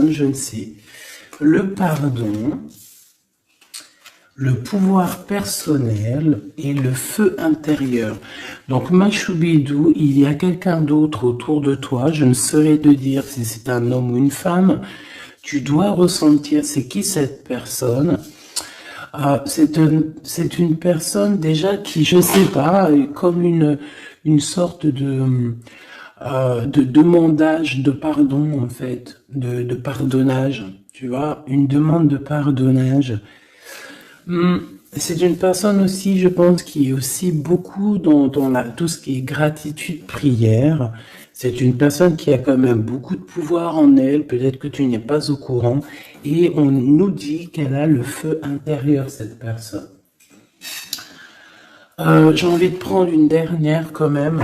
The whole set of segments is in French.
personne, je ne sais. Le pardon, le pouvoir personnel et le feu intérieur. Donc, ma choubidou, il y a quelqu'un d'autre autour de toi. Je ne saurais te dire si c'est un homme ou une femme. Tu dois ressentir c'est qui cette personne. C'est une personne déjà qui, je sais pas, est comme une sorte de demandage de pardon, en fait, de pardonnage, tu vois, une demande de pardonnage. C'est une personne aussi, je pense, qui est aussi beaucoup dans tout ce qui est gratitude, prière. C'est une personne qui a quand même beaucoup de pouvoir en elle, peut-être que tu n'es pas au courant, et on nous dit qu'elle a le feu intérieur, cette personne. J'ai envie de prendre une dernière quand même.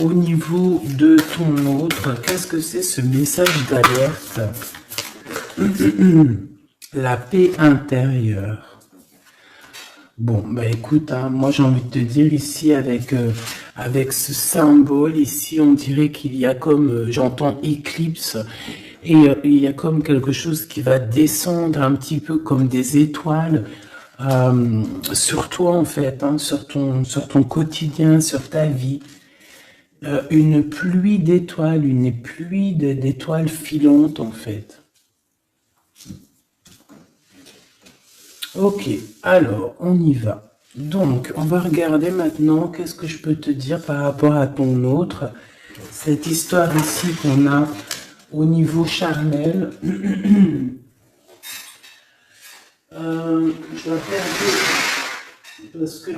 Au niveau de ton autre, qu'est-ce que c'est ce message d'alerte? La paix intérieure. Bon, bah écoute, hein, moi j'ai envie de te dire ici avec ce symbole, ici on dirait qu'il y a comme, j'entends éclipse, et il y a comme quelque chose qui va descendre un petit peu comme des étoiles sur toi en fait, hein, sur ton quotidien, sur ta vie. Une pluie d'étoiles, une pluie d'étoiles filantes en fait. Ok, alors on y va. Donc, on va regarder maintenant qu'est-ce que je peux te dire par rapport à ton autre. Cette histoire ici qu'on a au niveau charnel. Je vais faire parce que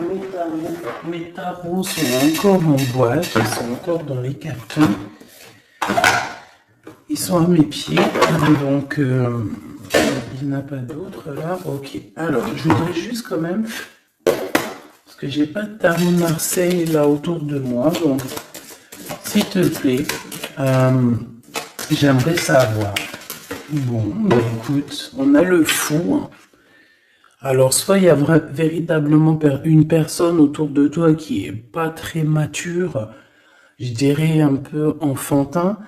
mes tarots sont encore en boîte, ils sont encore dans les cartons. Ils sont à mes pieds, donc il n'y en a pas d'autres là. Ok, alors je voudrais juste quand même, parce que j'ai pas de tarot de Marseille là autour de moi, donc s'il te plaît, j'aimerais savoir. Bon, bah écoute, on a le fou. Alors, soit il y a véritablement une personne autour de toi qui est pas très mature, je dirais un peu enfantin,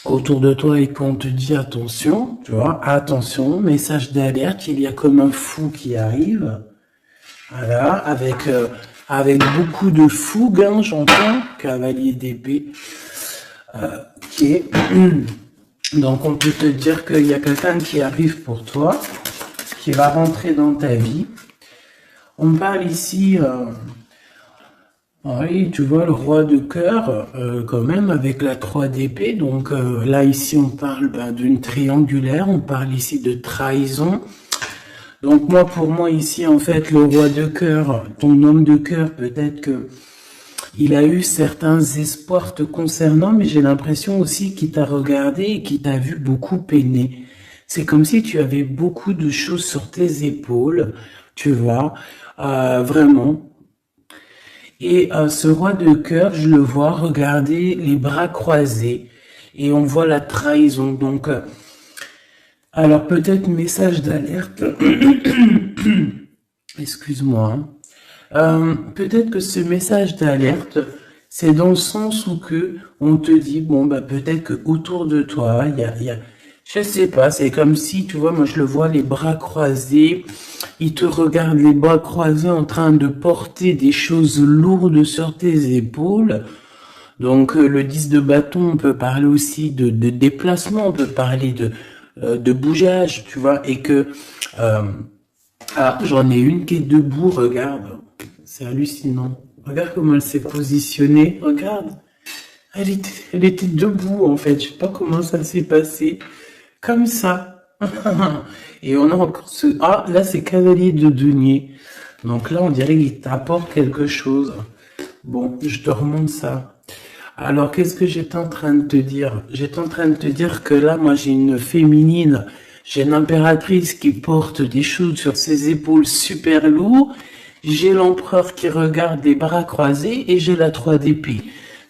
autour de toi et qu'on te dit attention, tu vois, attention, message d'alerte, il y a comme un fou qui arrive, voilà, avec beaucoup de fougue, hein, j'entends, cavalier d'épée, qui est... Donc on peut te dire qu'il y a quelqu'un qui arrive pour toi, qui va rentrer dans ta vie. On parle ici, oui, tu vois, le roi de cœur, quand même, avec la 3 d'épée. Donc là, ici, on parle d'une triangulaire, on parle ici de trahison. Donc moi, pour moi, ici, en fait, le roi de cœur, ton homme de cœur, peut-être que il a eu certains espoirs te concernant, mais j'ai l'impression aussi qu'il t'a regardé et qu'il t'a vu beaucoup peiner. C'est comme si tu avais beaucoup de choses sur tes épaules, tu vois, vraiment. Et ce roi de cœur, je le vois regarder les bras croisés et on voit la trahison. Donc, alors peut-être message d'alerte. Excuse-moi. Peut-être que ce message d'alerte, c'est dans le sens où que on te dit bon bah peut-être que autour de toi il y a je sais pas, c'est comme si tu vois, moi je le vois les bras croisés, il te regarde les bras croisés en train de porter des choses lourdes sur tes épaules. Donc le 10 de bâton, on peut parler aussi de déplacement, on peut parler de bougeage, tu vois, et que j'en ai une qui est debout, regarde. C'est hallucinant. Regarde comment elle s'est positionnée. Regarde. Elle était debout, en fait. Je sais pas comment ça s'est passé. Comme ça. Et on a encore ce... Ah, là, c'est cavalier de denier. Donc là, on dirait qu'il t'apporte quelque chose. Bon, je te remonte ça. Alors, qu'est-ce que j'étais en train de te dire? J'étais en train de te dire que là, moi, j'ai une féminine. J'ai l'impératrice qui porte des choses sur ses épaules super lourds. J'ai l'empereur qui regarde les bras croisés et j'ai la 3 d'épée.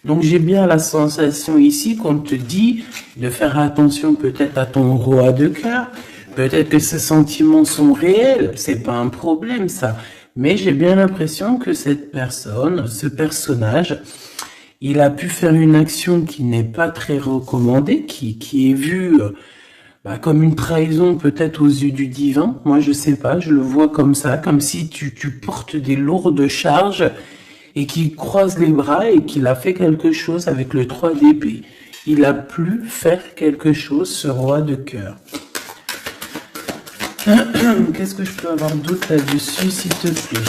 Donc j'ai bien la sensation ici qu'on te dit de faire attention peut-être à ton roi de cœur. Peut-être que ces sentiments sont réels, c'est pas un problème ça. Mais j'ai bien l'impression que cette personne, ce personnage, il a pu faire une action qui n'est pas très recommandée, qui est vue comme une trahison peut-être aux yeux du divin. Moi, je sais pas, je le vois comme ça, comme si tu portes des lourdes charges et qu'il croise les bras et qu'il a fait quelque chose avec le 3 d'épée. Il a pu faire quelque chose, ce roi de cœur. Qu'est-ce que je peux avoir d'autre là-dessus, s'il te plaît?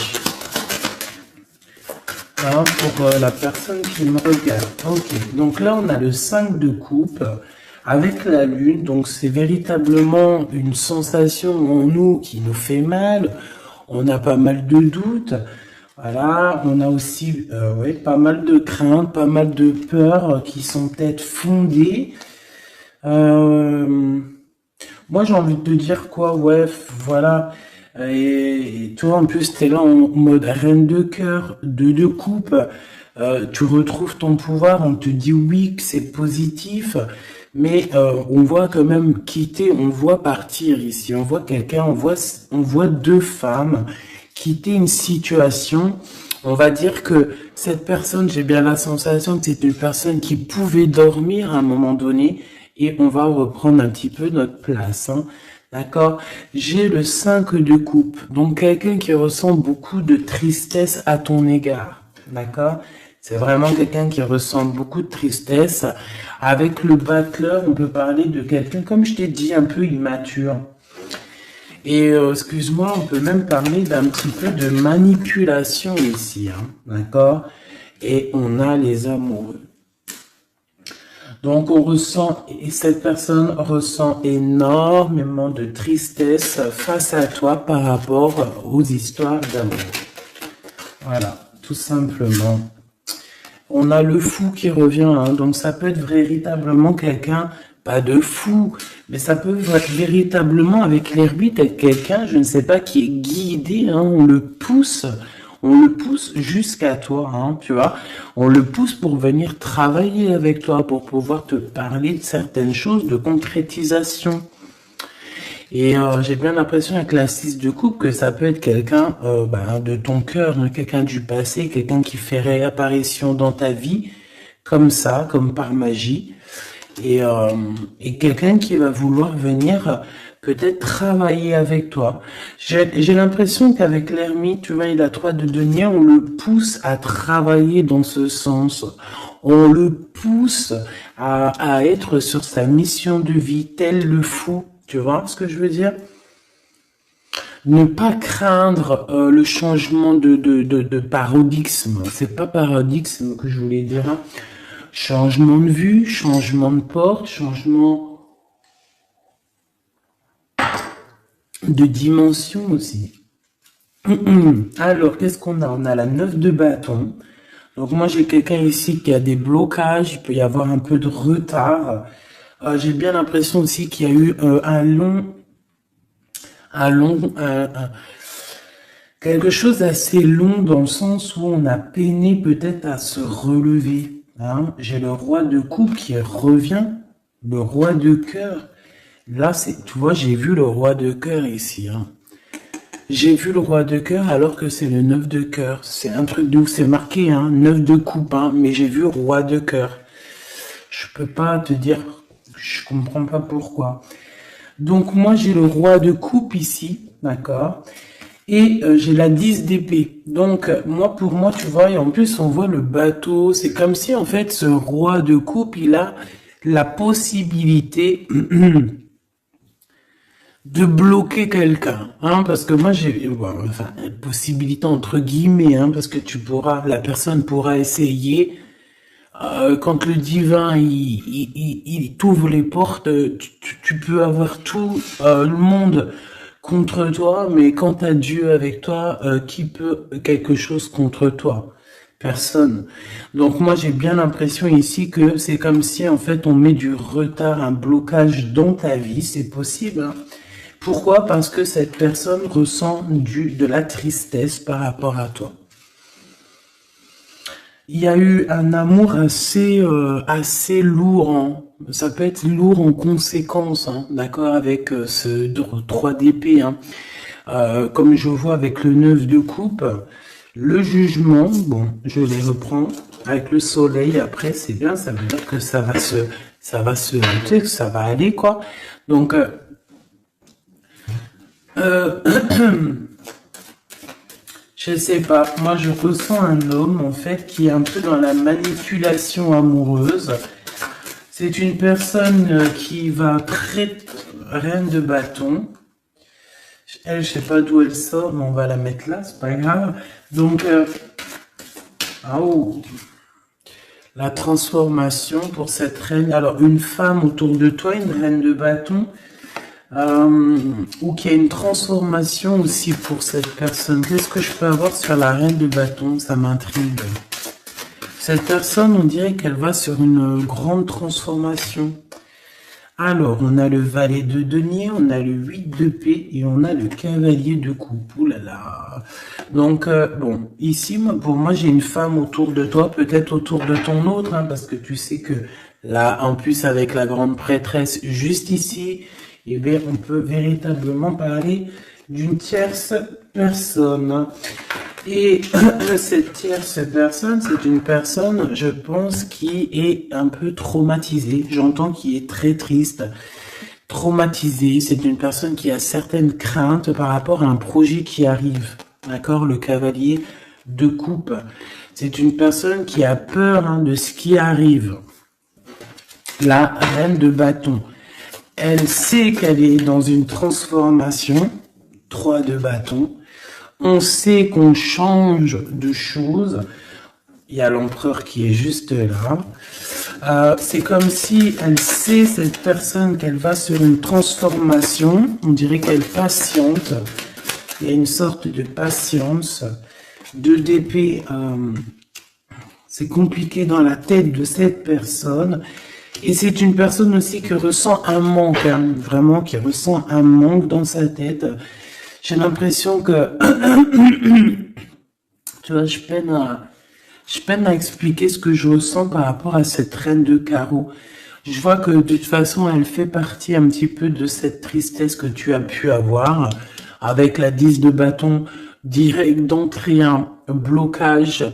Hein, pour la personne qui me regarde. Ok, donc là on a le 5 de coupe avec la lune, donc c'est véritablement une sensation en nous qui nous fait mal, on a pas mal de doutes, voilà, on a aussi pas mal de craintes, pas mal de peurs qui sont peut-être fondées. Moi j'ai envie de te dire quoi, ouais, voilà. Et toi, en plus, t'es là en mode reine de cœur, de coupe. Tu retrouves ton pouvoir. On te dit oui que c'est positif, mais on voit quand même quitter. On voit partir ici. On voit quelqu'un. On voit deux femmes quitter une situation. On va dire que cette personne, j'ai bien la sensation que c'est une personne qui pouvait dormir à un moment donné. Et on va reprendre un petit peu notre place, hein. D'accord? J'ai le 5 de coupe. Donc, quelqu'un qui ressent beaucoup de tristesse à ton égard. D'accord? C'est vraiment quelqu'un qui ressent beaucoup de tristesse. Avec le battleur, on peut parler de quelqu'un, comme je t'ai dit, un peu immature. Et, excuse-moi, on peut même parler d'un petit peu de manipulation ici, hein. D'accord? Et on a les amoureux. Donc on ressent, et cette personne ressent énormément de tristesse face à toi par rapport aux histoires d'amour. Voilà, tout simplement. On a le fou qui revient, hein, donc ça peut être véritablement quelqu'un, pas de fou, mais ça peut être véritablement avec l'hermite être quelqu'un, je ne sais pas, qui est guidé, hein, on le pousse jusqu'à toi, hein, tu vois. On le pousse pour venir travailler avec toi, pour pouvoir te parler de certaines choses, de concrétisation. Et j'ai bien l'impression avec la 6 de coupe que ça peut être quelqu'un de ton cœur, hein, quelqu'un du passé, quelqu'un qui fait réapparition dans ta vie, comme ça, comme par magie. Et quelqu'un qui va vouloir venir peut-être travailler avec toi. J'ai l'impression qu'avec l'ermite, tu vois, il a 3 de denier, on le pousse à travailler dans ce sens. On le pousse à être sur sa mission de vie, tel le fou. Tu vois ce que je veux dire? Ne pas craindre le changement de paradigme. C'est pas paradigme que je voulais dire, hein. Changement de vue, changement de porte, changement de dimension aussi. Alors, qu'est-ce qu'on a? On a la 9 de bâton. Donc moi, j'ai quelqu'un ici qui a des blocages, il peut y avoir un peu de retard. J'ai bien l'impression aussi qu'il y a eu quelque chose d'assez long dans le sens où on a peiné peut-être à se relever, hein. J'ai le roi de coupe qui revient, le roi de cœur. Là, tu vois, j'ai vu le roi de cœur ici, hein. J'ai vu le roi de cœur alors que c'est le 9 de cœur. C'est un truc de ouf, c'est marqué, hein, 9 de coupe, hein, mais j'ai vu roi de cœur. Je peux pas te dire, je comprends pas pourquoi. Donc moi, j'ai le roi de coupe ici, d'accord? Et j'ai la 10 d'épée. Donc moi, pour moi, tu vois, et en plus on voit le bateau, c'est comme si en fait ce roi de coupe, il a la possibilité de bloquer quelqu'un, hein, parce que moi j'ai, possibilité entre guillemets, hein, parce que la personne pourra essayer, quand le divin il t'ouvre les portes, tu peux avoir tout le monde contre toi, mais quand t'as Dieu avec toi, qui peut quelque chose contre toi? Personne. Donc moi j'ai bien l'impression ici que c'est comme si en fait on met du retard, un blocage dans ta vie, c'est possible, hein. Pourquoi? Parce que cette personne ressent de la tristesse par rapport à toi. Il y a eu un amour assez lourd, hein. Ça peut être lourd en conséquence, hein, d'accord, avec ce 3 d'épée, hein. Comme je vois avec le 9 de coupe, Le jugement, bon, je les reprends avec le soleil. Après, c'est bien, ça veut dire que ça va tu sais, que ça va aller, quoi. Donc, euh, je sais pas. Moi, je ressens un homme, en fait, qui est un peu dans la manipulation amoureuse. C'est une personne qui va très reine de bâton. Elle, je sais pas d'où elle sort, mais on va la mettre là, c'est pas grave. Donc, oh, la transformation pour cette reine. Alors, une femme autour de toi, une reine de bâton, ou qu'il y a une transformation aussi pour cette personne. Qu'est-ce que je peux avoir sur la reine de bâton? Ça m'intrigue. Cette personne, on dirait qu'elle va sur une grande transformation. Alors, on a le valet de denier, on a le 8 de paix et on a le cavalier de coupe. Ouh là là. Donc, bon, ici, pour moi, j'ai une femme autour de toi, peut-être autour de ton autre, hein, parce que tu sais que là, en plus, avec la grande prêtresse juste ici, eh bien, on peut véritablement parler d'une tierce personne. Et cette tierce personne, c'est une personne, je pense, qui est un peu traumatisée. J'entends qu'il est très triste, traumatisée. C'est une personne qui a certaines craintes par rapport à un projet qui arrive. D'accord? Le cavalier de coupe. C'est une personne qui a peur, hein, de ce qui arrive. La reine de bâton. Elle sait qu'elle est dans une transformation. 3 de bâton. On sait qu'on change de choses. Il y a l'empereur qui est juste là. C'est comme si elle sait, cette personne, qu'elle va sur une transformation. On dirait qu'elle patiente. Il y a une sorte de patience. 2 d'épée, c'est compliqué dans la tête de cette personne. Et c'est une personne aussi qui ressent un manque, hein, vraiment, qui ressent un manque dans sa tête. J'ai l'impression que, tu vois, je peine à expliquer ce que je ressens par rapport à cette reine de carreau. Je vois que de toute façon, elle fait partie un petit peu de cette tristesse que tu as pu avoir avec la 10 de bâton, direct d'entrée, un blocage,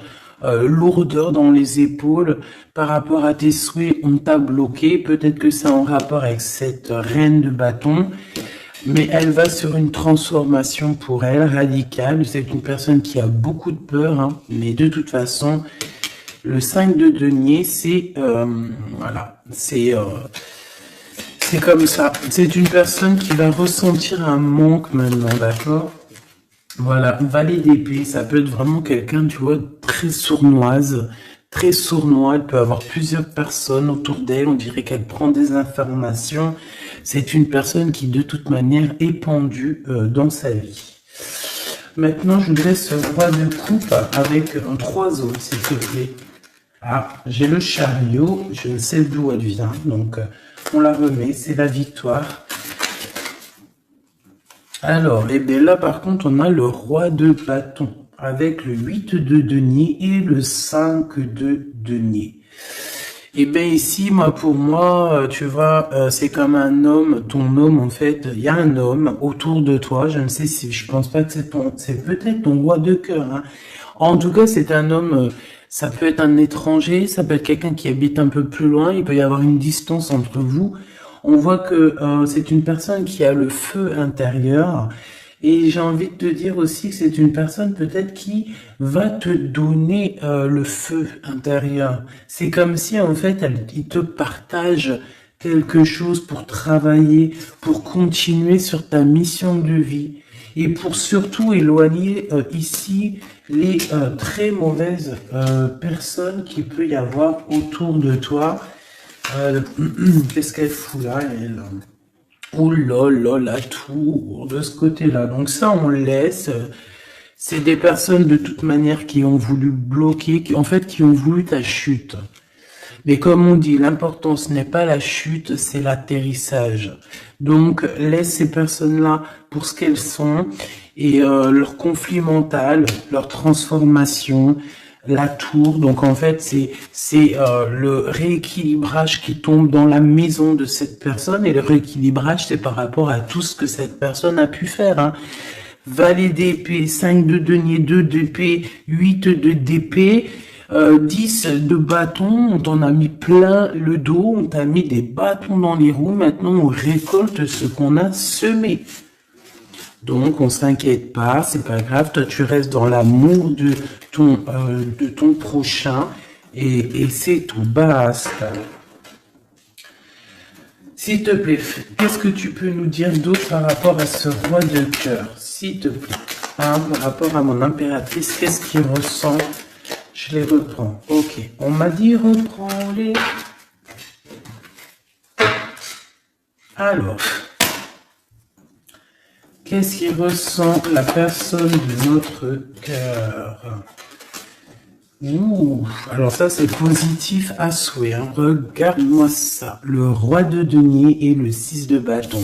lourdeur dans les épaules par rapport à tes souhaits, on t'a bloqué. Peut-être que c'est en rapport avec cette reine de bâton. Mais elle va sur une transformation pour elle, radicale. C'est une personne qui a beaucoup de peur, hein, mais de toute façon, le 5 de denier, c'est voilà, c'est comme ça. C'est une personne qui va ressentir un manque maintenant, d'accord? Voilà, valet d'épée, ça peut être vraiment quelqu'un, tu vois, très sournoise, très sournois. Elle peut avoir plusieurs personnes autour d'elle. On dirait qu'elle prend des informations. C'est une personne qui, de toute manière, est pendue dans sa vie. Maintenant, je voudrais ce roi de coupe avec un 3 autres, s'il te plaît. Ah, j'ai le chariot. Je ne sais d'où elle vient. Donc, on la remet. C'est la victoire. Alors, et bien là, par contre, on a le roi de bâton avec le 8 de denier et le 5 de denier. Et bien ici, moi, pour moi, tu vois, c'est comme un homme, ton homme, en fait, il y a un homme autour de toi. Je ne sais si, je pense pas que c'est peut-être ton roi de cœur, hein. En tout cas, c'est un homme, ça peut être un étranger, ça peut être quelqu'un qui habite un peu plus loin. Il peut y avoir une distance entre vous. On voit que c'est une personne qui a le feu intérieur. Et j'ai envie de te dire aussi que c'est une personne peut-être qui va te donner le feu intérieur. C'est comme si en fait il te partage quelque chose pour travailler, pour continuer sur ta mission de vie et pour surtout éloigner ici les très mauvaises personnes qu'il peut y avoir autour de toi. Qu'est-ce qu'elle fout là, elle? Oh là là, la tour de ce côté-là. Donc ça, on laisse. C'est des personnes de toute manière qui ont voulu bloquer, qui ont voulu ta chute. Mais comme on dit, l'important ce n'est pas la chute, c'est l'atterrissage. Donc laisse ces personnes-là pour ce qu'elles sont et leur conflit mental, leur transformation. La tour, donc en fait c'est le rééquilibrage qui tombe dans la maison de cette personne et le rééquilibrage c'est par rapport à tout ce que cette personne a pu faire, hein. valet d'épée, 5 de denier, 2 d'épée, 8 de d'épée, 10 de bâtons, on t'en a mis plein le dos, on t'a mis des bâtons dans les roues, maintenant on récolte ce qu'on a semé. Donc, on s'inquiète pas, c'est pas grave, toi tu restes dans l'amour de ton prochain et c'est tout, basta. S'il te plaît, qu'est-ce que tu peux nous dire d'autre par rapport à ce roi de cœur, s'il te plaît, hein, par rapport à mon impératrice, qu'est-ce qu'il ressent? Je les reprends, ok, on m'a dit reprends-les. Alors, qu'est-ce qu'il ressent la personne de notre cœur? Ouh, alors ça c'est positif à souhait, hein. Regarde-moi ça, le roi de denier et le 6 de bâton.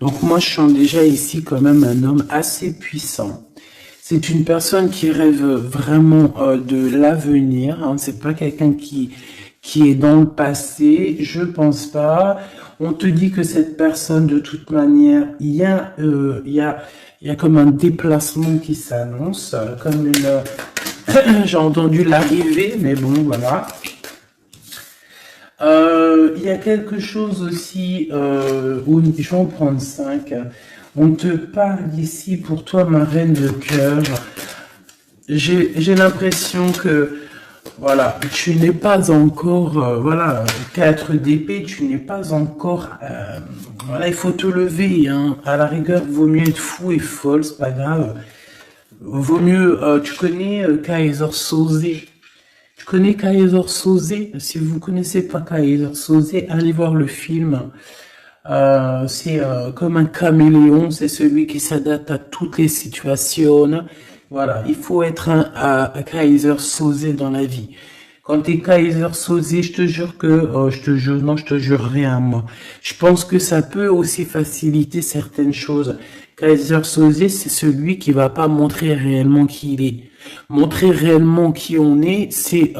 Donc moi je sens déjà ici quand même un homme assez puissant. C'est une personne qui rêve vraiment de l'avenir, hein. C'est pas quelqu'un qui est dans le passé, je pense pas. On te dit que cette personne, de toute manière, il y a comme un déplacement qui s'annonce, comme une... J'ai entendu l'arrivée, mais bon, voilà. Il y a quelque chose aussi, où je vais en prendre 5. On te parle ici pour toi, ma reine de cœur. J'ai l'impression que, voilà, tu n'es pas encore, voilà, 4 d'épée, tu n'es pas encore, voilà, il faut te lever, hein. À la rigueur, vaut mieux être fou et folle, c'est pas grave. Vaut mieux, tu connais Kaiser Soze. Tu connais Kaiser Soze? Si vous connaissez pas Kaiser Soze, allez voir le film. C'est comme un caméléon, c'est celui qui s'adapte à toutes les situations. Voilà, il faut être un Kaiser Soze dans la vie. Quand t'es Kaiser Soze, je te jure que, non, je te jure rien, moi. Je pense que ça peut aussi faciliter certaines choses. Kaiser Soze, c'est celui qui va pas montrer réellement qui il est. Montrer réellement qui on est, c'est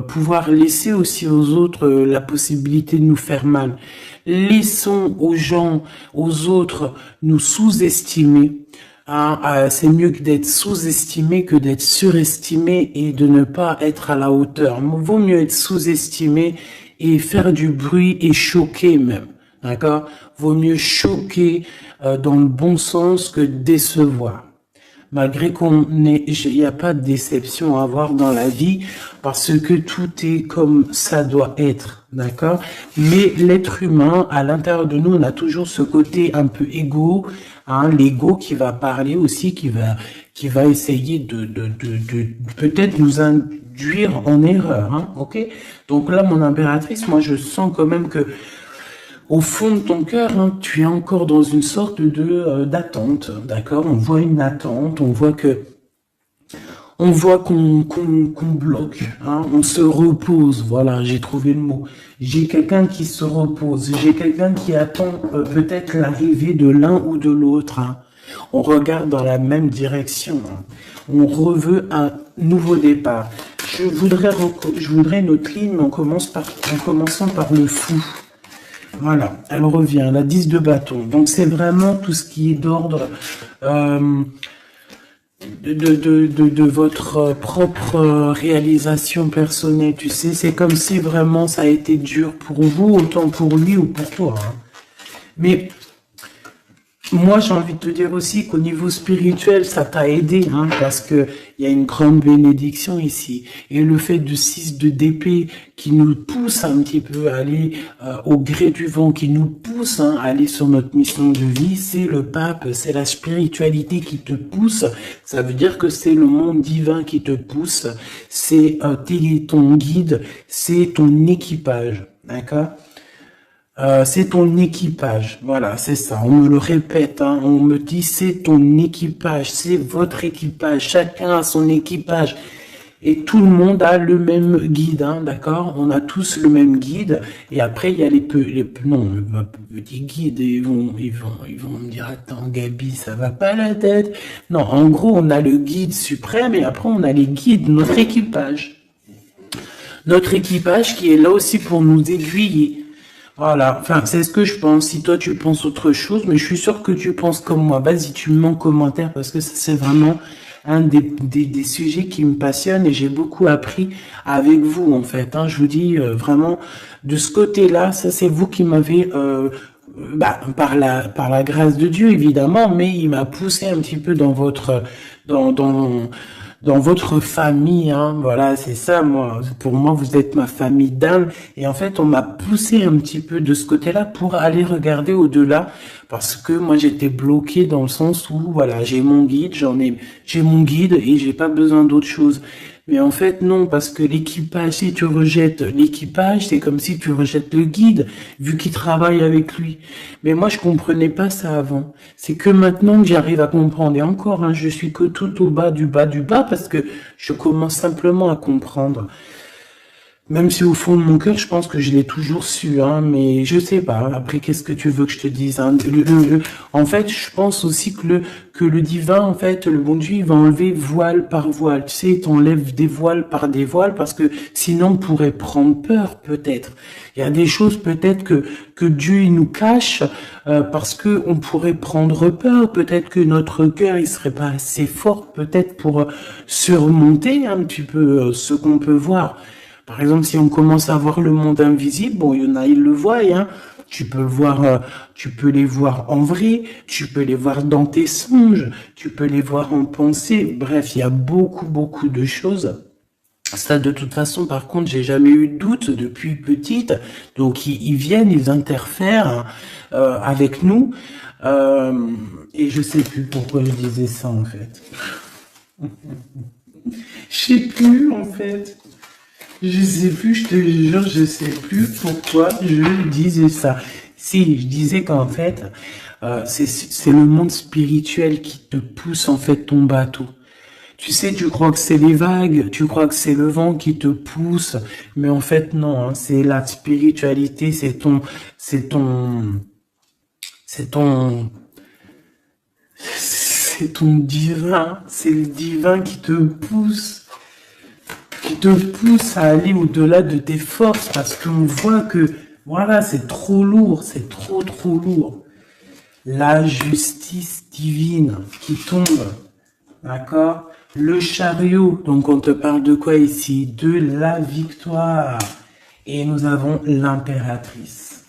pouvoir laisser aussi aux autres la possibilité de nous faire mal. Laissons aux gens, aux autres, nous sous-estimer. Hein, c'est mieux que d'être sous-estimé que d'être surestimé et de ne pas être à la hauteur. Vaut mieux être sous-estimé et faire du bruit et choquer même. D'accord? Vaut mieux choquer dans le bon sens que décevoir. Malgré il n'y a pas de déception à avoir dans la vie parce que tout est comme ça doit être, d'accord? Mais l'être humain, à l'intérieur de nous, on a toujours ce côté un peu égo, hein, l'ego qui va parler aussi, qui va essayer de peut-être nous induire en erreur, hein, ok? Donc là, mon impératrice, moi, je sens quand même que au fond de ton cœur, hein, tu es encore dans une sorte de d'attente, d'accord? On voit une attente, on voit qu'on bloque, hein, on se repose. Voilà, j'ai trouvé le mot. J'ai quelqu'un qui se repose, j'ai quelqu'un qui attend peut-être l'arrivée de l'un ou de l'autre. Hein. On regarde dans la même direction. Hein. On reveut un nouveau départ. Je voudrais notre ligne en commençant par le fou. Voilà, elle revient, la 10 de bâton. Donc c'est vraiment tout ce qui est d'ordre de votre propre réalisation personnelle. Tu sais, c'est comme si vraiment ça a été dur pour vous, autant pour lui ou pour toi. Hein. Mais moi, j'ai envie de te dire aussi qu'au niveau spirituel, ça t'a aidé, hein, parce que il y a une grande bénédiction ici. Et le fait de 6 d'épée qui nous pousse un petit peu à aller au gré du vent, qui nous pousse à aller sur notre mission de vie, c'est le pape, c'est la spiritualité qui te pousse. Ça veut dire que c'est le monde divin qui te pousse, c'est ton guide, c'est ton équipage, d'accord? C'est ton équipage, voilà, c'est ça, on me le répète, hein, on me dit c'est ton équipage, c'est votre équipage, chacun a son équipage, et tout le monde a le même guide, hein, d'accord? On a tous le même guide, et après il y a les petits guides, ils vont me dire, attends Gabi, ça va pas la tête? Non, en gros, on a le guide suprême, et après on a les guides, notre équipage. Notre équipage qui est là aussi pour nous aiguiller. Voilà, enfin, c'est ce que je pense. Si toi tu penses autre chose, mais je suis sûr que tu penses comme moi. Vas-y, tu me mets en commentaire parce que ça, c'est vraiment un des sujets qui me passionne et j'ai beaucoup appris avec vous, en fait. Hein. Je vous dis vraiment, de ce côté-là, ça, c'est vous qui m'avez, par la grâce de Dieu, évidemment, mais il m'a poussé un petit peu dans votre, dans, dans, dans votre famille, hein, voilà, c'est ça, moi. Pour moi, vous êtes ma famille d'âme. Et en fait, on m'a poussé un petit peu de ce côté-là pour aller regarder au-delà. Parce que moi, j'étais bloqué dans le sens où, voilà, j'ai mon guide, j'ai mon guide et j'ai pas besoin d'autre chose. Mais en fait, non, parce que l'équipage, si tu rejettes l'équipage, c'est comme si tu rejettes le guide, vu qu'il travaille avec lui. Mais moi, je comprenais pas ça avant. C'est que maintenant que j'arrive à comprendre, et encore, hein, je suis que tout au bas du bas du bas, parce que je commence simplement à comprendre. Même si au fond de mon cœur, je pense que je l'ai toujours su, hein, mais je sais pas. Après, qu'est-ce que tu veux que je te dise, hein? En fait, je pense aussi que le divin, en fait, le bon Dieu, il va enlever voile par voile. Tu sais, il t'enlève des voiles par des voiles parce que sinon, on pourrait prendre peur, peut-être. Il y a des choses, peut-être, que Dieu, il nous cache, parce que on pourrait prendre peur. Peut-être que notre cœur, il serait pas assez fort, peut-être, pour surmonter un petit peu ce qu'on peut voir. Par exemple, si on commence à voir le monde invisible, bon, il y en a, ils le voient, hein. Tu peux le voir, tu peux les voir en vrai, tu peux les voir dans tes songes, tu peux les voir en pensée. Bref, il y a beaucoup de choses. Ça, de toute façon, par contre, j'ai jamais eu de doute depuis petite. Donc, ils viennent, ils interfèrent avec nous. Et je sais plus pourquoi je disais ça, en fait. Je sais plus, en fait. Je sais plus, je te jure, je sais plus pourquoi je disais ça. Si, je disais qu'en fait, c'est le monde spirituel qui te pousse en fait ton bateau. Tu sais, tu crois que c'est les vagues, tu crois que c'est le vent qui te pousse, mais en fait non, hein, c'est la spiritualité, c'est ton, c'est ton, c'est ton divin, c'est le divin qui te pousse à aller au-delà de tes forces parce qu'on voit que, voilà, c'est trop lourd, c'est trop lourd. La justice divine qui tombe, d'accord? Le chariot, donc on te parle de quoi ici? De la victoire. Et nous avons l'impératrice.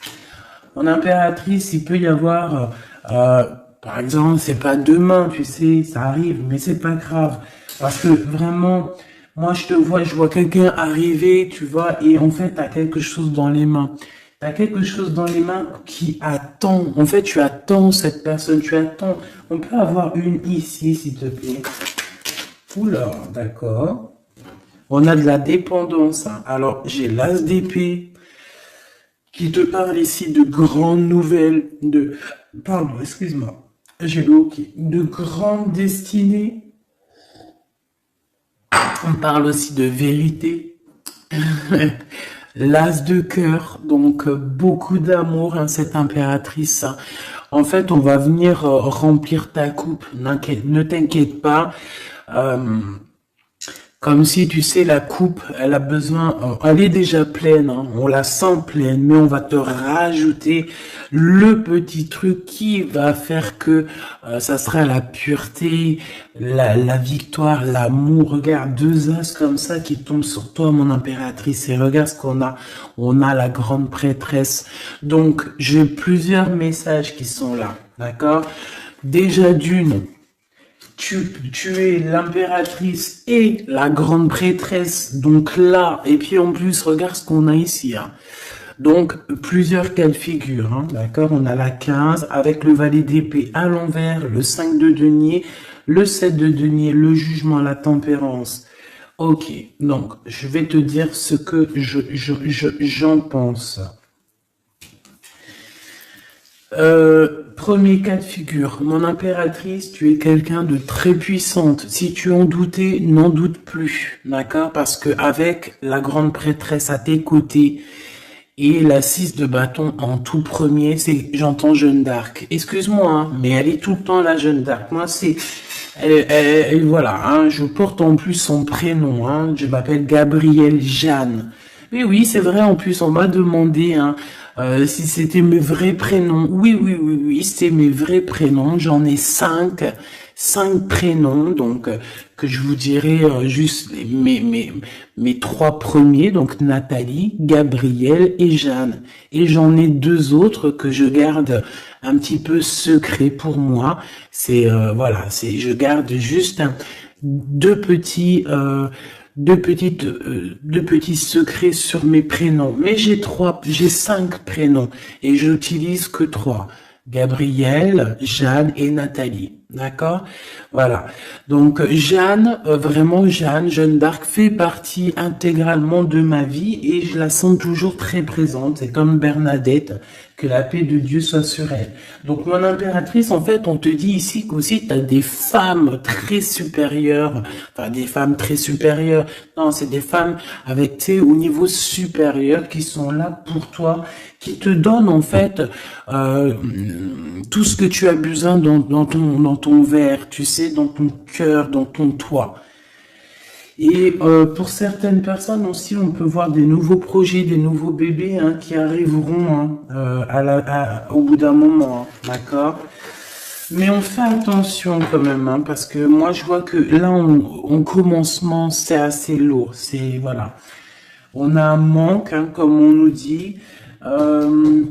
En impératrice, il peut y avoir, par exemple, c'est pas demain, tu sais, ça arrive, mais c'est pas grave. Parce que vraiment, moi, je vois quelqu'un arriver, tu vois, et en fait, t'as quelque chose dans les mains. T'as quelque chose dans les mains qui attend. En fait, tu attends cette personne, tu attends. On peut avoir une ici, s'il te plaît. Oula, d'accord. On a de la dépendance, hein. Alors, j'ai l'as d'épée qui te parle ici de grandes nouvelles, pardon, excuse-moi. J'ai le hockey. De grandes destinées. On parle aussi de vérité. L'as de cœur, donc beaucoup d'amour, hein, cette impératrice. En fait, on va venir remplir ta coupe. Ne t'inquiète pas. Euh, Comme si, tu sais, la coupe, elle a besoin, elle est déjà pleine, hein, on la sent pleine, mais on va te rajouter le petit truc qui va faire que ça sera la pureté, la victoire, l'amour. Regarde, deux as comme ça qui tombent sur toi, mon impératrice, et regarde ce qu'on a. On a la grande prêtresse. Donc, j'ai plusieurs messages qui sont là, d'accord? Déjà d'une, tu es l'impératrice et la grande prêtresse, donc là, et puis en plus, regarde ce qu'on a ici, hein. Donc, plusieurs cas de figure, hein, d'accord? On a la 15 avec le valet d'épée à l'envers, le 5 de denier, le 7 de denier, le jugement, la tempérance. Ok, donc, je vais te dire ce que j'en pense. Premier cas de figure, mon impératrice, tu es quelqu'un de très puissante. Si tu en doutais, n'en doute plus, d'accord? Parce que avec la grande prêtresse à tes côtés et la 6 de bâton en tout premier, j'entends Jeanne d'Arc. Excuse-moi, hein, mais elle est tout le temps la Jeanne d'Arc. Moi, voilà, hein, je porte en plus son prénom, hein, je m'appelle Gabrielle Jeanne. Mais oui, c'est vrai, en plus, on m'a demandé, hein, Si c'était mes vrais prénoms, oui, oui, oui, oui, c'est mes vrais prénoms. J'en ai cinq prénoms, donc que je vous dirai juste mes trois premiers, donc Nathalie, Gabrielle et Jeanne. Et j'en ai deux autres que je garde un petit peu secret pour moi. C'est voilà, c'est je garde juste deux petits deux petits secrets sur mes prénoms. Mais j'ai cinq prénoms et j'utilise que trois. Gabrielle, Jeanne et Nathalie. D'accord? Voilà. Donc Jeanne, vraiment Jeanne d'Arc fait partie intégralement de ma vie et je la sens toujours très présente. C'est comme Bernadette, que la paix de Dieu soit sur elle. Donc mon impératrice, en fait, on te dit ici qu'aussi tu as des femmes très supérieures, enfin des femmes très supérieures. Non, c'est des femmes avec, tu sais, au niveau supérieur qui sont là pour toi, qui te donnent en fait tout ce que tu as besoin dans ton verre, tu sais, dans ton cœur, dans ton toit. Et pour certaines personnes aussi, on peut voir des nouveaux projets, des nouveaux bébés hein, qui arriveront hein, au bout d'un moment, hein, d'accord? Mais on fait attention quand même, hein, parce que moi je vois que là, en commencement, c'est assez lourd. C'est voilà, on a un manque, hein, comme on nous dit. Euh,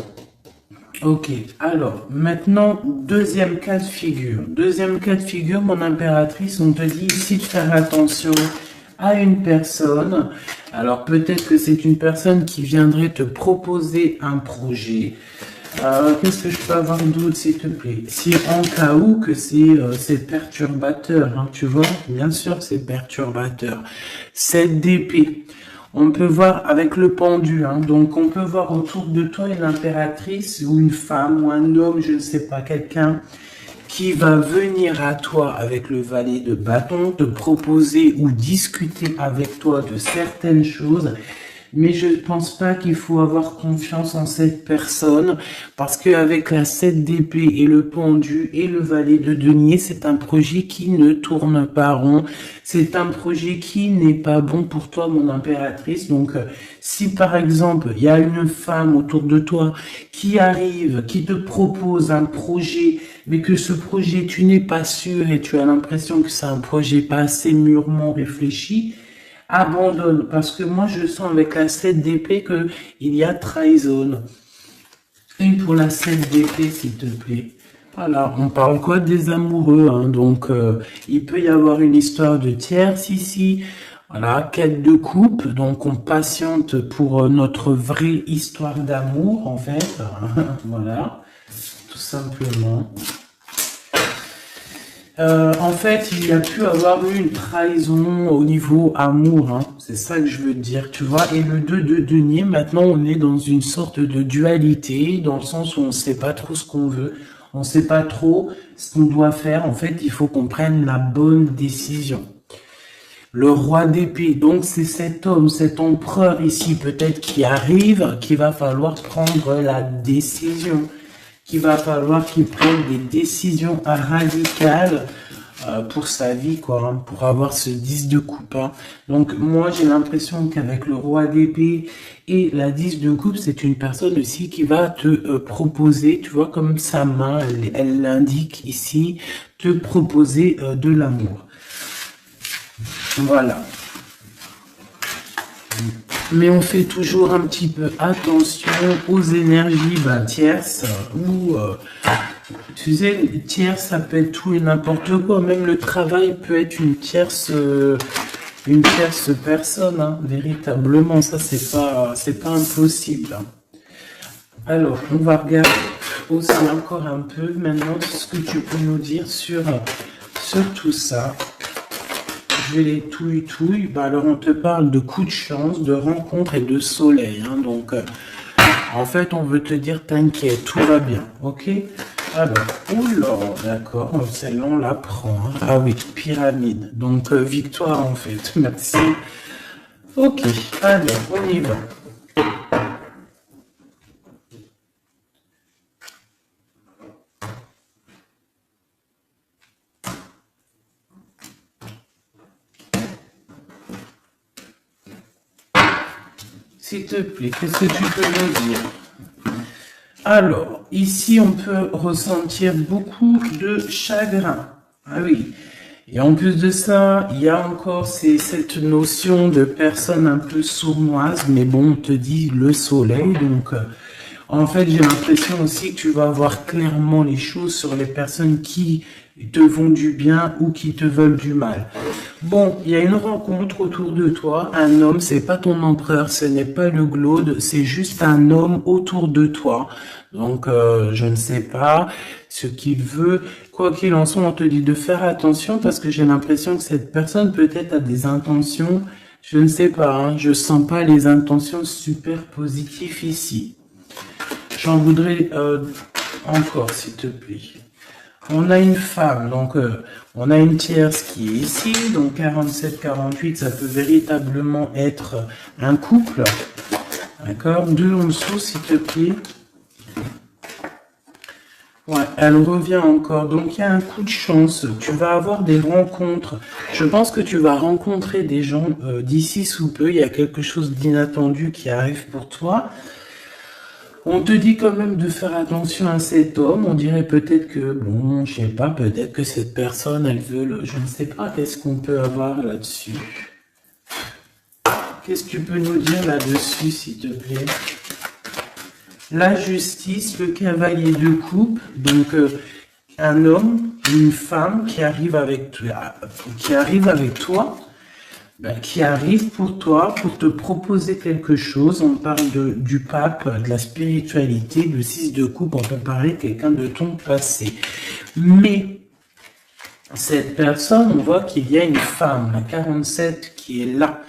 Ok, alors maintenant, deuxième cas de figure. Deuxième cas de figure, mon impératrice, on te dit ici de faire attention à une personne. Alors peut-être que c'est une personne qui viendrait te proposer un projet. Qu'est-ce que je peux avoir d'autre, s'il te plaît? Si en cas où que c'est perturbateur, hein, tu vois, bien sûr c'est perturbateur. Cette d'épée. On peut voir avec le pendu, hein, donc on peut voir autour de toi une impératrice ou une femme ou un homme, je ne sais pas, quelqu'un qui va venir à toi avec le valet de bâton, te proposer ou discuter avec toi de certaines choses. Mais je ne pense pas qu'il faut avoir confiance en cette personne parce qu'avec la 7 d'épée et le pendu et le valet de denier, c'est un projet qui ne tourne pas rond. C'est un projet qui n'est pas bon pour toi, mon impératrice. Donc, si par exemple, il y a une femme autour de toi qui arrive, qui te propose un projet, mais que ce projet, tu n'es pas sûr et tu as l'impression que c'est un projet pas assez mûrement réfléchi, abandonne, parce que moi je sens avec la 7 d'épée que il y a trahison. Une pour la 7 d'épée, s'il te plaît. Voilà, on parle quoi des amoureux, hein, donc il peut y avoir une histoire de tierce ici. Voilà, quête de coupe, donc on patiente pour notre vraie histoire d'amour, en fait. Voilà, tout simplement. En fait, il y a pu avoir eu une trahison au niveau amour, hein. C'est ça que je veux dire, tu vois. Et le 2 de denier, maintenant, on est dans une sorte de dualité, dans le sens où on ne sait pas trop ce qu'on veut, on ne sait pas trop ce qu'on doit faire. En fait, il faut qu'on prenne la bonne décision. Le roi d'épée, donc c'est cet homme, cet empereur ici, peut-être qui arrive, qu'il va falloir prendre la décision. Qu'il va falloir qu'il prenne des décisions radicales pour sa vie, quoi, hein, pour avoir ce 10 de coupe. Hein. Donc moi j'ai l'impression qu'avec le roi d'épée et la 10 de coupe, c'est une personne aussi qui va te proposer, tu vois, comme sa main, elle l'indique ici, te proposer de l'amour. Voilà. Mais on fait toujours un petit peu attention aux énergies tierces ou tu sais, tierce ça peut être tout et n'importe quoi. Même le travail peut être une tierce personne, hein, véritablement. Ça c'est pas impossible. Hein. Alors on va regarder aussi encore un peu maintenant ce que tu peux nous dire sur tout ça. Je vais les touille. Bah alors on te parle de coups de chance, de rencontres et de soleil. Hein, donc en fait on veut te dire t'inquiète, tout va bien. Ok. Alors, oula, d'accord, celle-là on la prend. Hein. Ah oui, pyramide. Donc victoire en fait. Merci. Ok. Alors on y va. S'il te plaît, qu'est-ce que tu peux me dire? Alors, ici, on peut ressentir beaucoup de chagrin. Ah oui. Et en plus de ça, il y a encore cette notion de personne un peu sournoise, mais bon, on te dit le soleil, donc en fait, j'ai l'impression aussi que tu vas voir clairement les choses sur les personnes qui te vont du bien ou qui te veulent du mal. Bon, il y a une rencontre autour de toi, un homme, c'est pas ton empereur, ce n'est pas le glaude, c'est juste un homme autour de toi. Donc, je ne sais pas ce qu'il veut. Quoi qu'il en soit, on te dit de faire attention parce que j'ai l'impression que cette personne peut-être a des intentions, je ne sais pas, hein, je sens pas les intentions super positives ici. J'en voudrais encore, s'il te plaît. On a une femme, donc on a une tierce qui est ici, donc 47-48, ça peut véritablement être un couple. D'accord, 2 en dessous, s'il te plaît. Ouais, elle revient encore. Donc, il y a un coup de chance. Tu vas avoir des rencontres. Je pense que tu vas rencontrer des gens d'ici sous peu. Il y a quelque chose d'inattendu qui arrive pour toi. On te dit quand même de faire attention à cet homme. On dirait peut-être que, bon, je sais pas, peut-être que cette personne, elle veut je ne sais pas, qu'est-ce qu'on peut avoir là-dessus. Qu'est-ce que tu peux nous dire là-dessus, s'il te plaît? La justice, le cavalier de coupe, donc un homme, une femme qui arrive avec toi, qui arrive pour toi, pour te proposer quelque chose. On parle du pape, de la spiritualité, le 6 de coupe, on peut parler de quelqu'un de ton passé. Mais cette personne, on voit qu'il y a une femme, la 47, qui est là.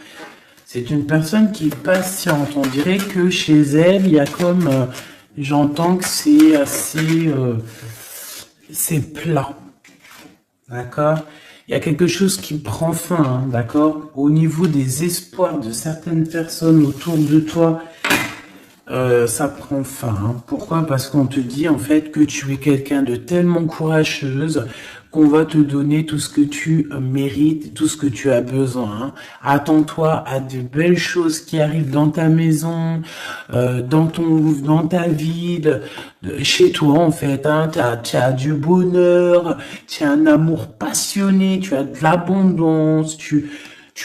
C'est une personne qui est patiente. On dirait que chez elle, il y a comme... j'entends que c'est assez... c'est plat. D'accord? Il y a quelque chose qui prend fin, hein, d'accord? Au niveau des espoirs de certaines personnes autour de toi, ça prend fin. Hein. Pourquoi? Parce qu'on te dit en fait que tu es quelqu'un de tellement courageuse qu'on va te donner tout ce que tu mérites, tout ce que tu as besoin. Hein. Attends-toi à de belles choses qui arrivent dans ta maison, dans ta ville, chez toi en fait. Hein. Tu as du bonheur, tu as un amour passionné, tu as de l'abondance, tu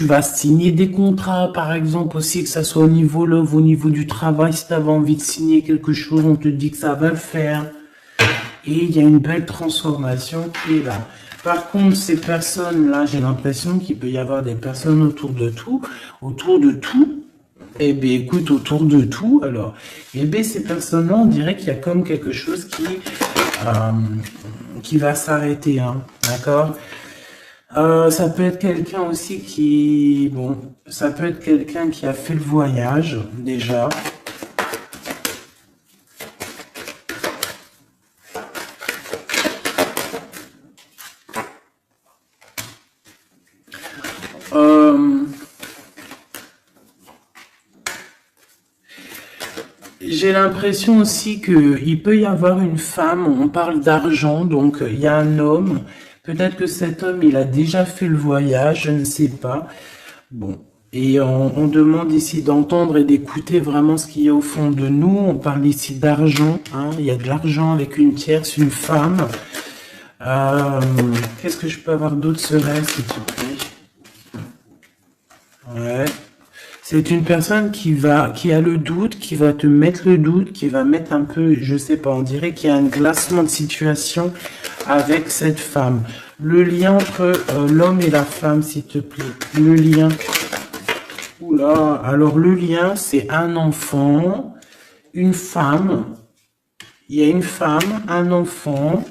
vas signer des contrats, par exemple, aussi, que ça soit au niveau love, au niveau du travail. Si tu avais envie de signer quelque chose, on te dit que ça va le faire. Et il y a une belle transformation qui est là. Par contre, ces personnes-là, j'ai l'impression qu'il peut y avoir des personnes autour de tout. Eh bien, écoute, autour de tout, alors, eh bien, ces personnes-là, on dirait qu'il y a comme quelque chose qui va s'arrêter, hein, d'accord? Ça peut être quelqu'un aussi ça peut être quelqu'un qui a fait le voyage, déjà. J'ai l'impression aussi qu'il peut y avoir une femme, on parle d'argent, donc il y a un homme, peut-être que cet homme, il a déjà fait le voyage, je ne sais pas. Bon, et on demande ici d'entendre et d'écouter vraiment ce qu'il y a au fond de nous. On parle ici d'argent, hein, il y a de l'argent avec une tierce, une femme. Qu'est-ce que je peux avoir d'autre serait, s'il te plaît? Ouais. C'est une personne qui a le doute, qui va te mettre le doute, qui va mettre un peu, je sais pas, on dirait qu'il y a un glacement de situation avec cette femme. Le lien entre l'homme et la femme, s'il te plaît. Le lien. Oula, alors le lien, c'est un enfant, une femme. Il y a une femme, un enfant,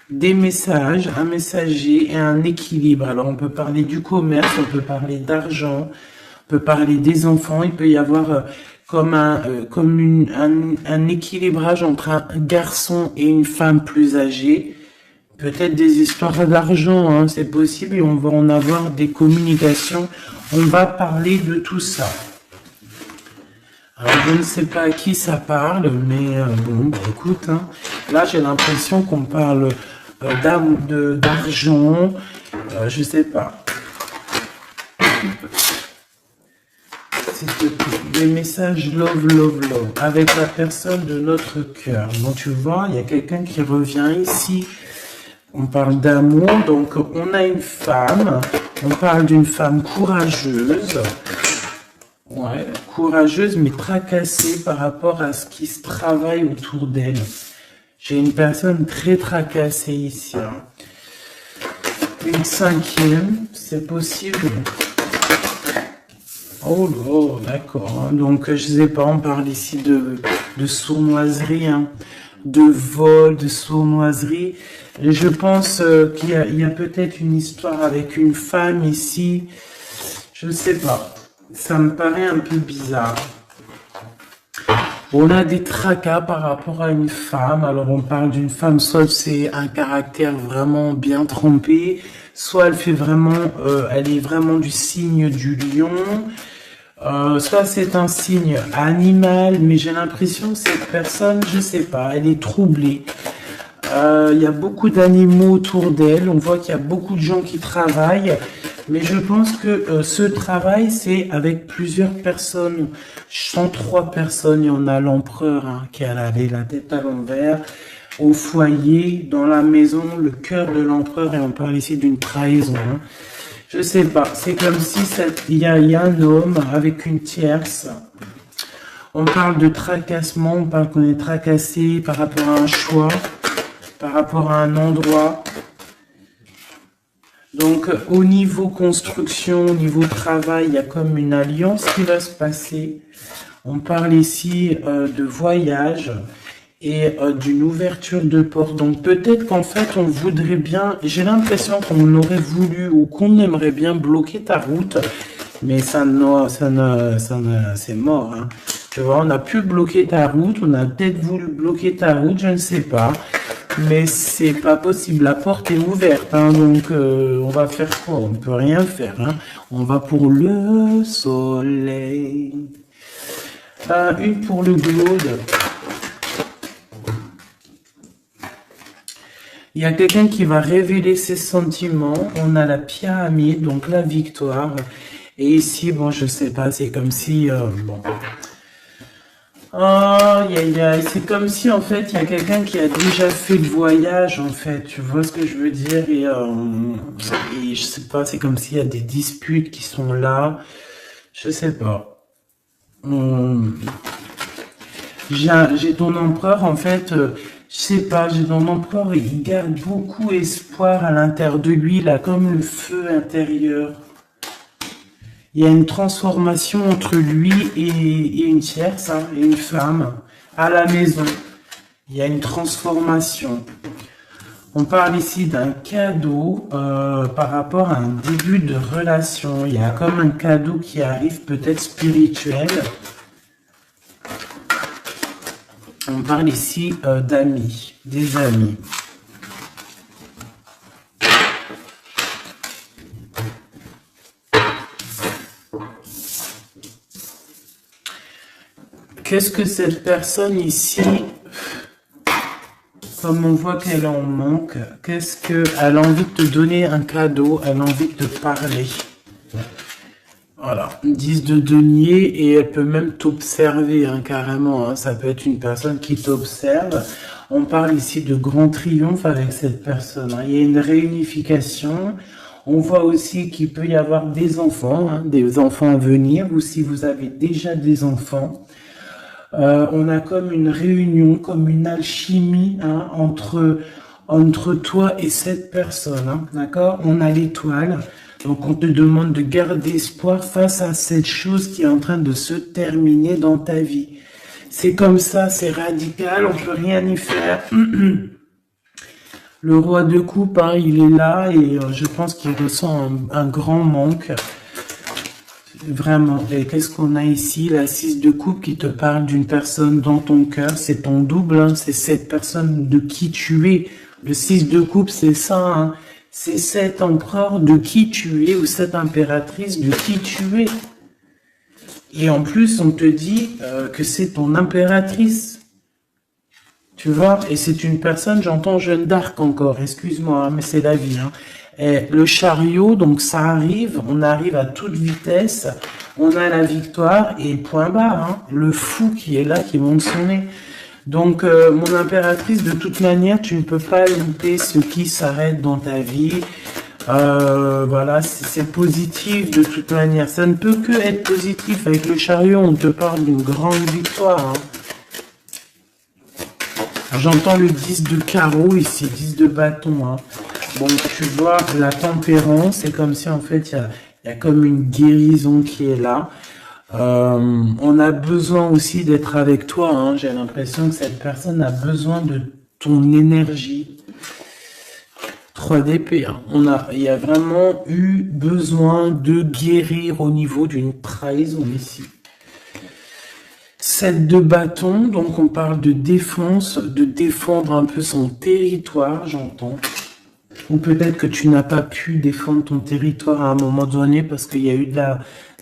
des messages, un messager et un équilibre. Alors on peut parler du commerce, on peut parler d'argent, on peut parler des enfants, il peut y avoir comme un équilibrage entre un garçon et une femme plus âgée. Peut-être des histoires d'argent, hein, c'est possible, et on va en avoir des communications. On va parler de tout ça. Alors, je ne sais pas à qui ça parle, mais bon, bah, écoute, hein, là j'ai l'impression qu'on parle d'argent, je sais pas. s'il te plaît, des messages love, love, love, avec la personne de notre cœur. Donc tu vois, il y a quelqu'un qui revient ici. On parle d'amour, donc on a une femme, on parle d'une femme courageuse. Ouais, courageuse mais tracassée par rapport à ce qui se travaille autour d'elle. J'ai une personne très tracassée ici. Hein. Une cinquième, c'est possible. Oh là, d'accord. Donc, je sais pas, on parle ici de sournoiserie, hein, de vol, de sournoiserie. Et je pense qu'il y a peut-être une histoire avec une femme ici. Je sais pas. Ça me paraît un peu bizarre. On a des tracas par rapport à une femme. Alors, on parle d'une femme, soit c'est un caractère vraiment bien trempé, soit elle fait vraiment, elle est vraiment du signe du lion, soit c'est un signe animal, mais j'ai l'impression que cette personne, je sais pas, elle est troublée. Il y a beaucoup d'animaux autour d'elle, on voit qu'il y a beaucoup de gens qui travaillent, mais je pense que ce travail, c'est avec plusieurs personnes. Je sens 3 personnes, il y en a l'empereur hein, qui a la tête à l'envers, au foyer, dans la maison, le cœur de l'empereur, et on parle ici d'une trahison. Hein. Je sais pas, c'est comme si il y a un homme avec une tierce. On parle de tracassement, on parle qu'on est tracassé par rapport à un choix, par rapport à un endroit. Donc, au niveau construction, au niveau travail, il y a comme une alliance qui va se passer. On parle ici de voyage et d'une ouverture de porte. Donc, peut-être qu'en fait, on voudrait bien, j'ai l'impression qu'on aurait voulu ou qu'on aimerait bien bloquer ta route, mais c'est mort. Hein. Tu vois, on a pu bloquer ta route, on a peut-être voulu bloquer ta route, je ne sais pas. Mais c'est pas possible, la porte est ouverte, hein, donc on va faire quoi? On peut rien faire, hein. On va pour le soleil. Une pour le glaude. Il y a quelqu'un qui va révéler ses sentiments. On a la pyramide, donc la victoire. Et ici, bon, je sais pas, c'est comme si... bon. Oh, c'est comme si en fait il y a quelqu'un qui a déjà fait le voyage en fait, tu vois ce que je veux dire et je sais pas, c'est comme s'il y a des disputes qui sont là, je sais pas. J'ai ton empereur en fait, je sais pas, j'ai ton empereur, il garde beaucoup espoir à l'intérieur de lui, là comme le feu intérieur. Il y a une transformation entre lui et une tierce, hein, et une femme, à la maison. Il y a une transformation. On parle ici d'un cadeau par rapport à un début de relation. Il y a comme un cadeau qui arrive, peut-être spirituel. On parle ici d'amis, des amis. Qu'est-ce que cette personne ici, comme on voit qu'elle en manque, qu'est-ce qu'elle a envie de te donner un cadeau, elle a envie de te parler. Voilà, 10 de denier et elle peut même t'observer hein, carrément, hein. Ça peut être une personne qui t'observe. On parle ici de grand triomphe avec cette personne. Hein. Il y a une réunification. On voit aussi qu'il peut y avoir des enfants à venir ou si vous avez déjà des enfants. On a comme une réunion, comme une alchimie hein, entre toi et cette personne, hein, d'accord? On a l'étoile, donc on te demande de garder espoir face à cette chose qui est en train de se terminer dans ta vie. C'est comme ça, c'est radical, on peut rien y faire. Le roi de coupe, hein, il est là et je pense qu'il ressent un grand manque. Vraiment. Et qu'est-ce qu'on a ici? La 6 de coupe qui te parle d'une personne dans ton cœur. C'est ton double, hein. C'est cette personne de qui tu es. Le 6 de coupe, c'est ça. Hein. C'est cet empereur de qui tu es ou cette impératrice de qui tu es. Et en plus, on te dit que c'est ton impératrice. Tu vois? Et c'est une personne, j'entends Jeanne d'Arc encore. Excuse-moi, hein, mais c'est la vie. Hein. Et le chariot, donc ça arrive, on arrive à toute vitesse, On a la victoire et point barre, hein. Le fou qui est là, qui monte son nez. Donc, mon impératrice, de toute manière, tu ne peux pas limiter ce qui s'arrête dans ta vie. Voilà, c'est positif de toute manière. Ça ne peut que être positif. Avec le chariot, on te parle d'une grande victoire, hein. J'entends le 10 de carreau ici, 10 de bâton, hein. Bon, tu vois, la tempérance, c'est comme si en fait, il y a comme une guérison qui est là. On a besoin aussi d'être avec toi, hein. J'ai l'impression que cette personne a besoin de ton énergie. 3 d'épée, hein. Il y a vraiment eu besoin de guérir au niveau d'une trahison ici. 7 de bâton, donc on parle de défense, de défendre un peu son territoire, j'entends. Ou peut-être que tu n'as pas pu défendre ton territoire à un moment donné parce qu'il y a eu de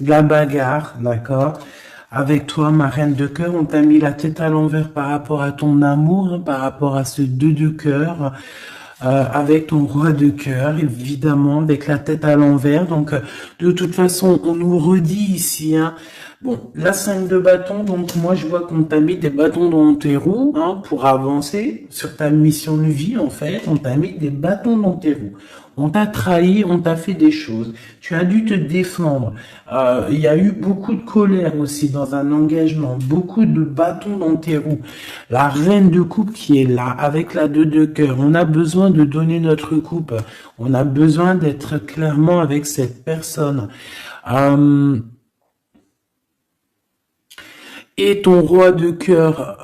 la bagarre, d'accord? Avec toi, ma reine de cœur, on t'a mis la tête à l'envers par rapport à ton amour, hein, par rapport à ce 2 de cœur, avec ton roi de cœur, évidemment, avec la tête à l'envers. Donc, de toute façon, on nous redit ici, hein. Bon, la 5 de bâton, donc moi je vois qu'on t'a mis des bâtons dans tes roues, hein, pour avancer sur ta mission de vie, en fait. On t'a mis des bâtons dans tes roues. On t'a trahi, on t'a fait des choses. Tu as dû te défendre. Il y a eu beaucoup de colère aussi dans un engagement. Beaucoup de bâtons dans tes roues. La reine de coupe qui est là, avec la 2 de cœur. On a besoin de donner notre coupe. On a besoin d'être clairement avec cette personne. Et ton roi de cœur,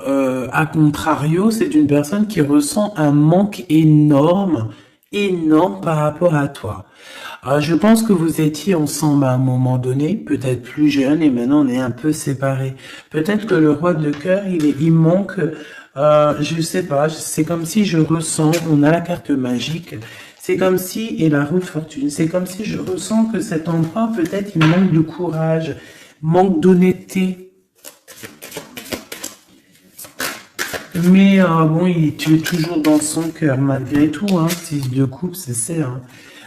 à contrario, c'est une personne qui ressent un manque énorme par rapport à toi. Je pense que vous étiez ensemble à un moment donné, peut-être plus jeune, et maintenant on est un peu séparés. Peut-être que le roi de cœur, il manque, je sais pas, c'est comme si je ressens, on a la carte magique, c'est comme si, et la roue de fortune, c'est comme si je ressens que cet empereur, peut-être il manque de courage, manque d'honnêteté. Mais bon, tu es toujours dans son cœur, malgré tout, hein. 6 de coupe, c'est ça, hein.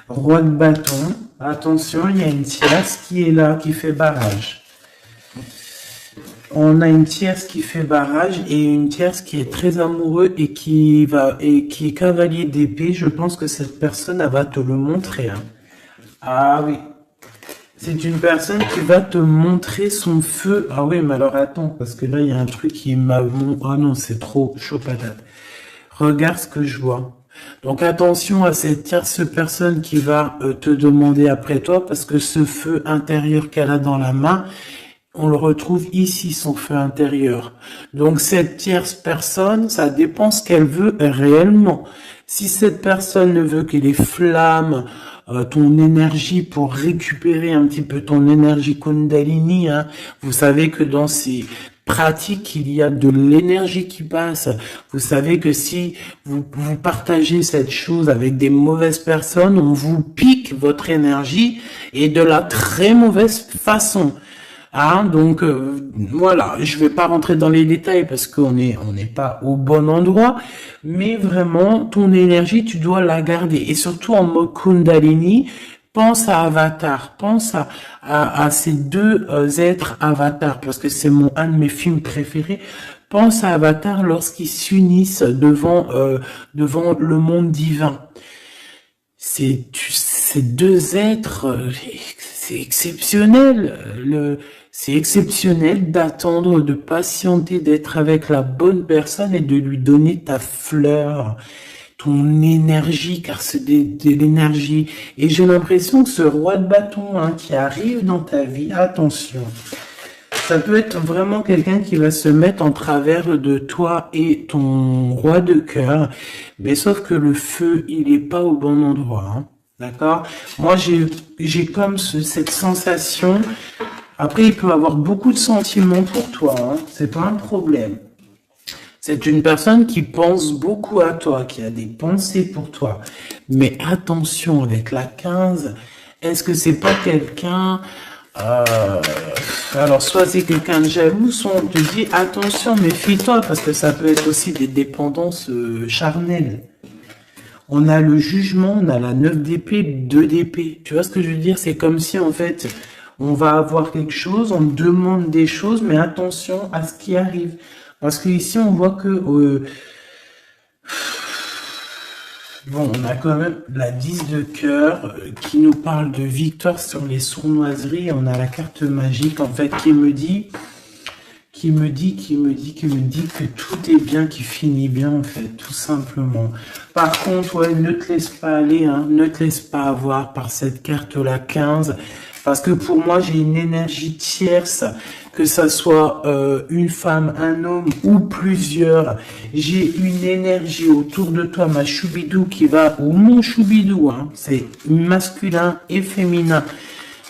Roi de bâton. Attention, il y a une tierce qui est là, qui fait barrage. On a une tierce qui fait barrage et une tierce qui est très amoureux et qui est cavalier d'épée. Je pense que cette personne, elle va te le montrer, hein. Ah oui. C'est une personne qui va te montrer son feu. Ah oui, mais alors attends, parce que là, il y a un truc qui m'a... Ah non, c'est trop chaud patate. Regarde ce que je vois. Donc attention à cette tierce personne qui va te demander après toi, parce que ce feu intérieur qu'elle a dans la main, on le retrouve ici, son feu intérieur. Donc cette tierce personne, ça dépend ce qu'elle veut réellement. Si cette personne ne veut que les flammes, ton énergie pour récupérer un petit peu ton énergie Kundalini, hein. Vous savez que dans ces pratiques, il y a de l'énergie qui passe. Vous savez que si vous partagez cette chose avec des mauvaises personnes, on vous pique votre énergie et de la très mauvaise façon. Hein, donc voilà, je vais pas rentrer dans les détails parce qu'on n'est pas au bon endroit, mais vraiment ton énergie tu dois la garder et surtout en mode Kundalini. Pense à Avatar, pense à ces deux êtres Avatar parce que c'est un de mes films préférés. Pense à Avatar lorsqu'ils s'unissent devant le monde divin. Ces deux êtres, c'est exceptionnel. C'est exceptionnel d'attendre, de patienter, d'être avec la bonne personne et de lui donner ta fleur, ton énergie, car c'est de l'énergie. Et j'ai l'impression que ce roi de bâton, hein, qui arrive dans ta vie, attention, ça peut être vraiment quelqu'un qui va se mettre en travers de toi et ton roi de cœur, mais sauf que le feu, il est pas au bon endroit, hein. D'accord? Moi, j'ai comme cette sensation. Après, il peut avoir beaucoup de sentiments pour toi, hein. C'est pas un problème. C'est une personne qui pense beaucoup à toi, qui a des pensées pour toi. Mais attention, avec la 15, est-ce que c'est pas quelqu'un... alors, soit c'est quelqu'un de jaloux, soit on te dit, attention, méfie-toi, parce que ça peut être aussi des dépendances charnelles. On a le jugement, on a la 9 d'épée, 2 d'épée. Tu vois ce que je veux dire? C'est comme si, en fait, On va avoir quelque chose, on demande des choses, mais attention à ce qui arrive. Parce que ici, on voit que bon, on a quand même la 10 de cœur qui nous parle de victoire sur les sournoiseries. On a la carte magique en fait qui me dit que tout est bien, qui finit bien en fait, tout simplement. Par contre, ouais, ne te laisse pas aller, hein, ne te laisse pas avoir par cette carte-là 15, parce que pour moi, j'ai une énergie tierce, que ça soit une femme, un homme ou plusieurs. J'ai une énergie autour de toi, ma choubidou qui va, ou mon choubidou, hein, c'est masculin et féminin.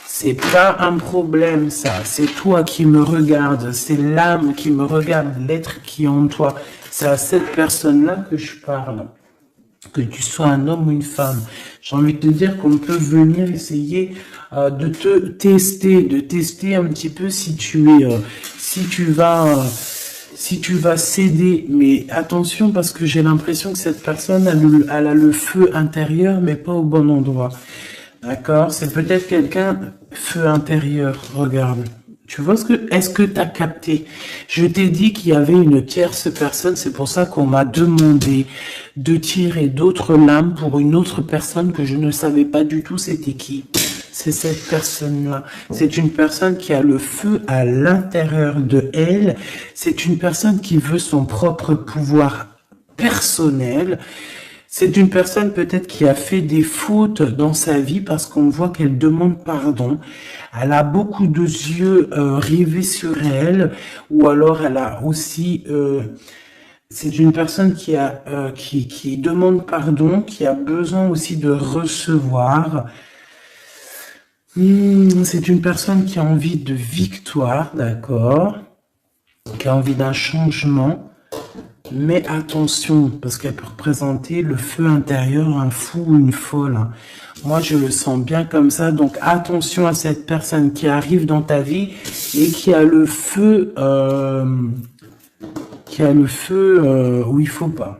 C'est pas un problème, ça. C'est toi qui me regardes. C'est l'âme qui me regarde, l'être qui est en toi. C'est à cette personne-là que je parle. Que tu sois un homme ou une femme. J'ai envie de te dire qu'on peut venir essayer de te tester, de tester un petit peu si tu es, si tu vas céder. Mais attention parce que j'ai l'impression que cette personne, elle a le feu intérieur, mais pas au bon endroit. D'accord, c'est peut-être quelqu'un feu intérieur. Regarde, tu vois est-ce que t'as capté? Je t'ai dit qu'il y avait une tierce personne. C'est pour ça qu'on m'a demandé de tirer d'autres lames pour une autre personne que je ne savais pas du tout c'était qui. C'est cette personne-là. C'est une personne qui a le feu à l'intérieur de elle. C'est une personne qui veut son propre pouvoir personnel. C'est une personne peut-être qui a fait des fautes dans sa vie parce qu'on voit qu'elle demande pardon. Elle a beaucoup de yeux rivés sur elle, ou alors elle a aussi... c'est une personne qui demande pardon, qui a besoin aussi de recevoir. C'est une personne qui a envie de victoire, d'accord, qui a envie d'un changement. Mais attention, parce qu'elle peut représenter le feu intérieur, un fou ou une folle. Moi, je le sens bien comme ça. Donc, attention à cette personne qui arrive dans ta vie et qui a le feu, où il faut pas.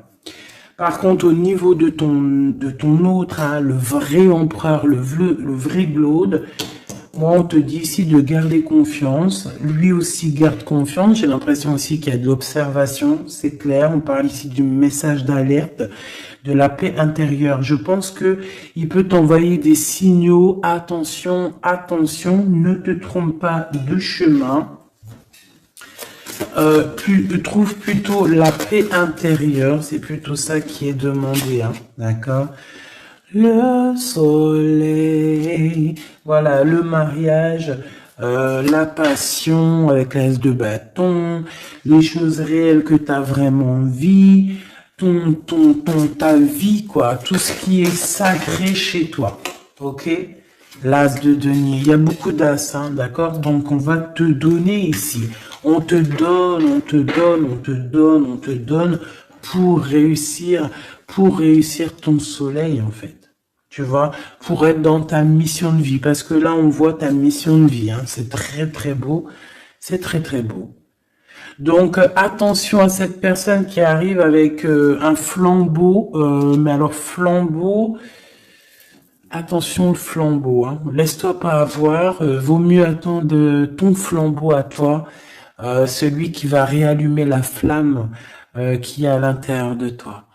Par contre, au niveau de ton autre, hein, le vrai empereur, le vrai Glaude, moi, on te dit ici de garder confiance. Lui aussi garde confiance. J'ai l'impression aussi qu'il y a de l'observation. C'est clair. On parle ici du message d'alerte, de la paix intérieure. Je pense que il peut t'envoyer des signaux. Attention, attention. Ne te trompe pas de chemin. Trouve plutôt la paix intérieure. C'est plutôt ça qui est demandé. Hein. D'accord? Le soleil, voilà, le mariage, la passion avec l'as de bâton, les choses réelles que tu as vraiment envie, ta vie, quoi, tout ce qui est sacré chez toi, ok? L'as de denier, il y a beaucoup d'as, hein, d'accord? Donc on va te donner ici, on te donne pour réussir ton soleil, en fait. Tu vois, pour être dans ta mission de vie. Parce que là, on voit ta mission de vie. Hein. C'est très, très beau. C'est très, très beau. Donc, attention à cette personne qui arrive avec un flambeau. Mais alors, flambeau... Attention, le flambeau. Hein. Laisse-toi pas avoir. Vaut mieux attendre ton flambeau à toi. Celui qui va réallumer la flamme qui est à l'intérieur de toi.